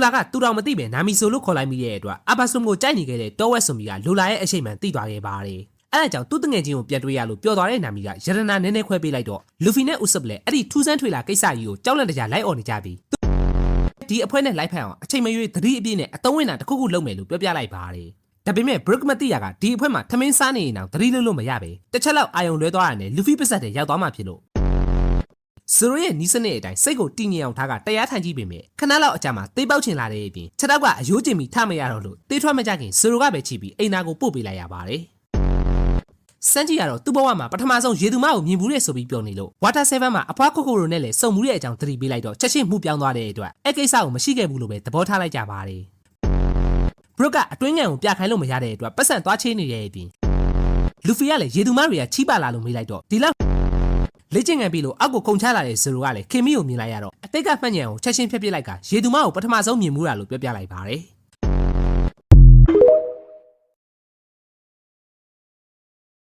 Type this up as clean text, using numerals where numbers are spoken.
လာကတူတော်မသိပဲနာမီဆိုလို့ခေါ်လိုက်မိတဲ့အတွက်အဘဆုံကိုကြိုက်နေခဲ့တဲ့တောဝက်ဆွန်မီကလိုလာရဲ့အရှိန်မှန်သိသွားခဲ့ပါတယ်အဲ့ဒါကြောင့်သူ့တငယ်ချင်းကိုပြန်တွေ့ရလို့ပျော်သွားတဲ့နာမီကရတနာနည်းနည်းခွဲပေးလိုက်တော့လူဖီနဲ့ဥစပ်လည်းအဲ့ဒီထူးဆန်းထွေလာကိစ္စကြီးကိုကြောက်လန့်တကြားလိုက်អော်နေကြပြီဒီအဖွဲနဲ့လိုက်ဖက်အောင်အချိန်မရွေးသတိအပြည့်နဲ့အသုံးဝင်တာတစ်ခုခုလုပ်မယ်လို့ပြောပြလိုက်ပါတယ်ဒါပေမဲ့ Brook မသိရကဒီအဖွဲမှာထမင်းစားနေရင်တော့သတိလို့မရပဲတစ်ချက်လောက်အာယုံလွဲသွားရတယ်လူဖီပစက်တဲ့ရောက်သွားမှဖြစ်လို့ဇိုရဲ့နီးစနစ်အတိုင်းစိတ်ကိုတည်ငြိမ်အောင်ထားကတရားထိုင်ကြည့်ပေမဲ့ခဏလောက်အကြာမှာသေးပေါက်ချင်လာတဲ့အပြင်ချက်တော့ကအယိုးကျင်ပြီးထမရတော့လို့သေးထွက်မကြခင်ဇိုကပဲချီပြီးအိမ်နာကိုပို့ပေးလိုက်ရပါတယ်စန်းကြီးကတော့သူ့ဘဝမှာပထမဆုံးရေသူမကိုမြင်ဘူးတဲ့ဆိုပြီးပြောနေလို့ Water 7မှာအဖွားခိုရိုနဲ့လည်းစုံမှုတဲ့အကြောင်းသတိပေးလိုက်တော့ချက်ချင်းမှုပြောင်းသွားတဲ့အတွက်အဲ့ကိစ္စကိုမရှိခဲ့ဘူးလို့ပဲသဘောထားလိုက်ကြပါတယ် Brook ကအတွင်းငံကိုပြခိုင်းလို့မရတဲ့အတွက်ပတ်စံသွားချေးနေတဲ့အပြင်လူဖီကလည်းရေသူမတွေကချီးပါလာလို့မေးလိုက်တော့ဒီလောက်လေ့ကျင့်ခံပြီးလို့အောက်ကိုခုန်ချလာတဲ့ဇိုကလည်းခင်မီကိုမြင်လိုက်ရတော့အတိတ်ကမှတ်ဉာဏ်ကိုချက်ချင်းဖျက်ပစ်လိုက်ကရေသူမကိုပထမဆုံးမြင်မှုတာလို့ပြောပြလိုက်ပါတယ်